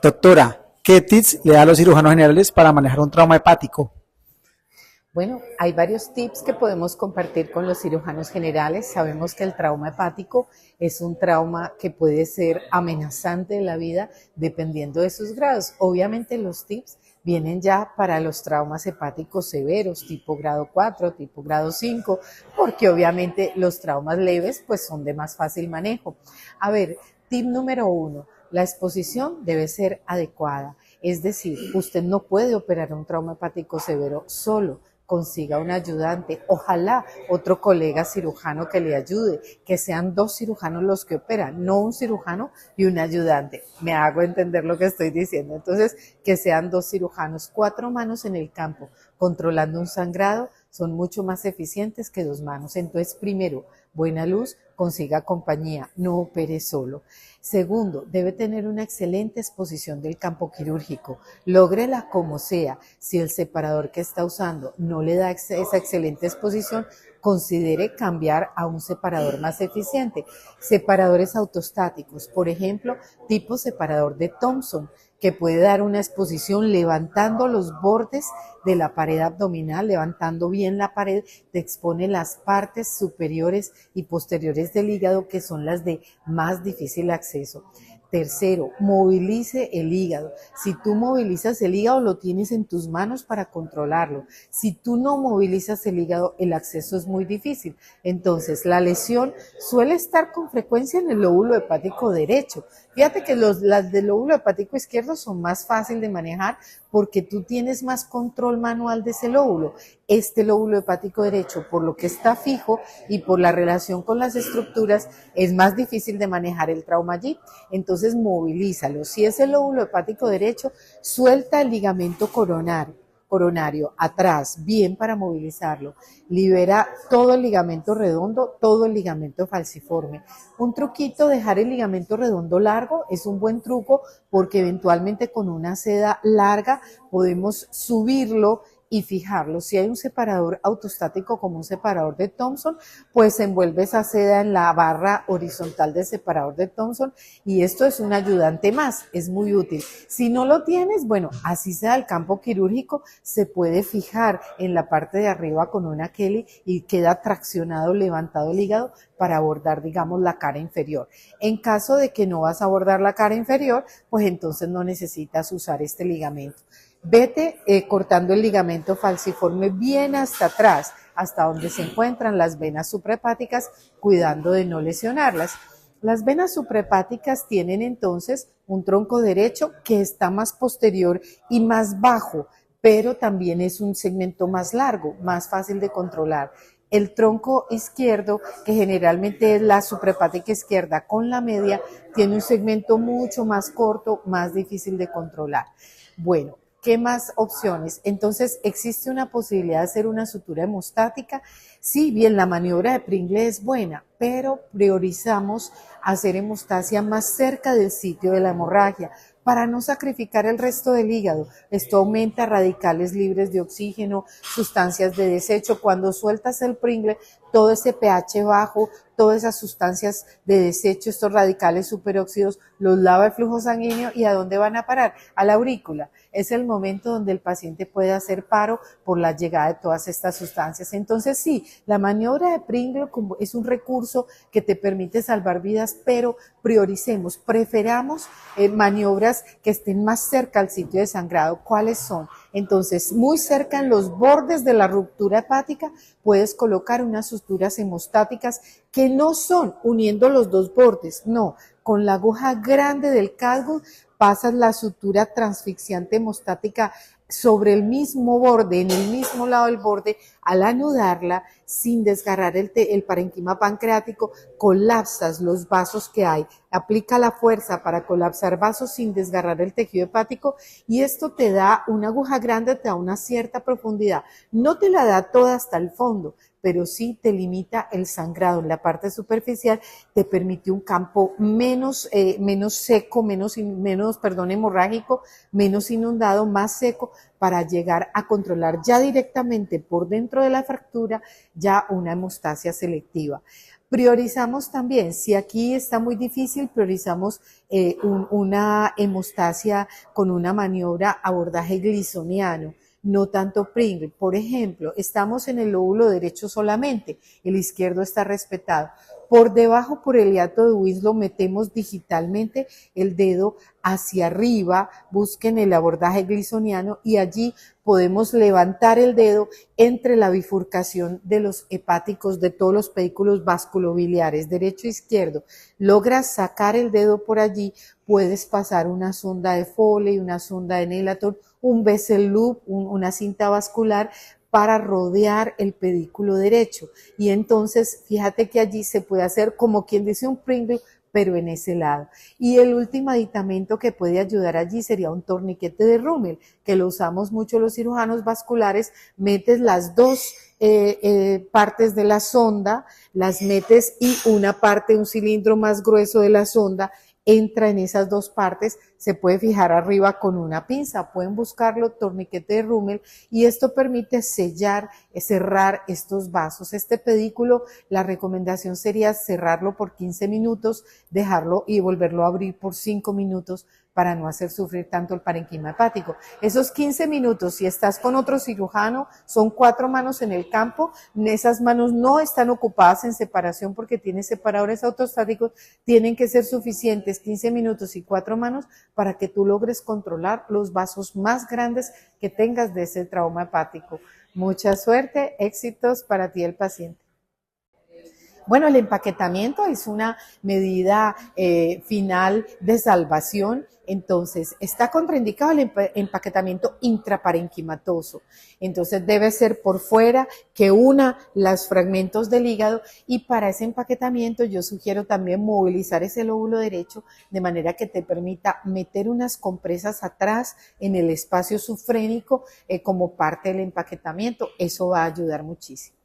Doctora, ¿qué tips le da a los cirujanos generales para manejar un trauma hepático? Bueno, hay varios tips que podemos compartir con los cirujanos generales. Sabemos que el trauma hepático es un trauma que puede ser amenazante en la vida dependiendo de sus grados. Obviamente los tips vienen ya para los traumas hepáticos severos, tipo grado 4, tipo grado 5, porque obviamente los traumas leves pues son de más fácil manejo. A ver, tip número 1, la exposición debe ser adecuada. Es decir, usted no puede operar un trauma hepático severo solo, consiga un ayudante, ojalá otro colega cirujano que le ayude, que sean dos cirujanos los que operan, no un cirujano y un ayudante. Me hago entender lo que estoy diciendo. Entonces, que sean dos cirujanos, 4 manos en el campo, controlando un sangrado, son mucho más eficientes que 2 manos. Entonces, primero, buena luz, consiga compañía, no opere solo. Segundo, debe tener una excelente exposición del campo quirúrgico. Lógrela como sea. Si el separador que está usando no le da esa excelente exposición, considere cambiar a un separador más eficiente. Separadores autostáticos, por ejemplo, tipo separador de Thompson, que puede dar una exposición levantando los bordes de la pared abdominal, levantando bien la pared, te expone las partes superiores y posteriores del hígado, que son las de más difícil acceso. Tercero, movilice el hígado. Si tú movilizas el hígado, lo tienes en tus manos para controlarlo. Si tú no movilizas el hígado, el acceso es muy difícil. Entonces, la lesión suele estar con frecuencia en el lóbulo hepático derecho. Fíjate que las del lóbulo hepático izquierdo son más fácil de manejar porque tú tienes más control manual de ese lóbulo. Este lóbulo hepático derecho, por lo que está fijo y por la relación con las estructuras, es más difícil de manejar el trauma allí. Entonces, movilízalo. Si es el lóbulo hepático derecho, suelta el ligamento coronario atrás, bien para movilizarlo. Libera todo el ligamento redondo, todo el ligamento falciforme. Un truquito, dejar el ligamento redondo largo, es un buen truco porque eventualmente con una seda larga podemos subirlo y fijarlo. Si hay un separador autostático como un separador de Thompson, pues envuelve esa seda en la barra horizontal del separador de Thompson y esto es un ayudante más, es muy útil. Si no lo tienes, bueno, así sea el campo quirúrgico, se puede fijar en la parte de arriba con una Kelly y queda traccionado, levantado el hígado para abordar, digamos, la cara inferior. En caso de que no vas a abordar la cara inferior, pues entonces no necesitas usar este ligamento. Vete cortando el ligamento falciforme bien hasta atrás, hasta donde se encuentran las venas suprahepáticas, cuidando de no lesionarlas. Las venas suprahepáticas tienen entonces un tronco derecho que está más posterior y más bajo, pero también es un segmento más largo, más fácil de controlar. El tronco izquierdo, que generalmente es la suprahepática izquierda con la media, tiene un segmento mucho más corto, más difícil de controlar. Bueno, ¿qué más opciones? Entonces, ¿existe una posibilidad de hacer una sutura hemostática? Sí, bien, la maniobra de Pringle es buena, pero priorizamos hacer hemostasia más cerca del sitio de la hemorragia para no sacrificar el resto del hígado. Esto aumenta radicales libres de oxígeno, sustancias de desecho. Cuando sueltas el Pringle, todo ese pH bajo, todas esas sustancias de desecho, estos radicales superóxidos, los lava el flujo sanguíneo y ¿a dónde van a parar? A la aurícula. Es el momento donde el paciente puede hacer paro por la llegada de todas estas sustancias. Entonces sí, la maniobra de Pringle es un recurso que te permite salvar vidas, pero prioricemos, preferamos maniobras que estén más cerca al sitio de sangrado. ¿Cuáles son? Entonces, muy cerca en los bordes de la ruptura hepática, puedes colocar unas suturas hemostáticas que no son uniendo los dos bordes, no, con la aguja grande del calvo pasas la sutura transfixiante hemostática sobre el mismo borde, en el mismo lado del borde, al anudarla, sin desgarrar el parenquima pancreático, colapsas los vasos que hay. Aplica la fuerza para colapsar vasos sin desgarrar el tejido hepático y esto te da una aguja grande, te da una cierta profundidad. No te la da toda hasta el fondo, pero sí te limita el sangrado en la parte superficial, te permite un campo menos seco, menos hemorrágico, menos inundado, más seco, para llegar a controlar ya directamente por dentro de la fractura ya una hemostasia selectiva. Priorizamos también, si aquí está muy difícil, priorizamos una hemostasia con una maniobra abordaje glisoniano, no tanto Pringle. Por ejemplo, estamos en el lóbulo derecho solamente, el izquierdo está respetado. Por debajo, por el hiato de Winslow, metemos digitalmente el dedo hacia arriba, busquen el abordaje glisoniano y allí podemos levantar el dedo entre la bifurcación de los hepáticos de todos los pedículos vasculobiliares, derecho e izquierdo. Logras sacar el dedo por allí, puedes pasar una sonda de Foley, una sonda de Nelaton, un vessel loop, una cinta vascular para rodear el pedículo derecho. Y entonces, fíjate que allí se puede hacer como quien dice un Pringle, pero en ese lado. Y el último aditamento que puede ayudar allí sería un torniquete de Rummel, que lo usamos mucho los cirujanos vasculares. Metes las dos partes de la sonda, las metes y una parte, un cilindro más grueso de la sonda, entra en esas dos partes, se puede fijar arriba con una pinza, pueden buscarlo, torniquete de Rummel, y esto permite sellar, cerrar estos vasos. Este pedículo, la recomendación sería cerrarlo por 15 minutos, dejarlo y volverlo a abrir por 5 minutos para no hacer sufrir tanto el parenquima hepático. Esos 15 minutos, si estás con otro cirujano, son 4 manos en el campo, esas manos no están ocupadas en separación porque tiene separadores autostáticos, tienen que ser suficientes 15 minutos y 4 manos para que tú logres controlar los vasos más grandes que tengas de ese trauma hepático. Mucha suerte, éxitos para ti el paciente. Bueno, el empaquetamiento es una medida final de salvación. Entonces, está contraindicado el empaquetamiento intraparenquimatoso. Entonces, debe ser por fuera que una los fragmentos del hígado, y para ese empaquetamiento yo sugiero también movilizar ese lóbulo derecho de manera que te permita meter unas compresas atrás en el espacio subfrénico como parte del empaquetamiento. Eso va a ayudar muchísimo.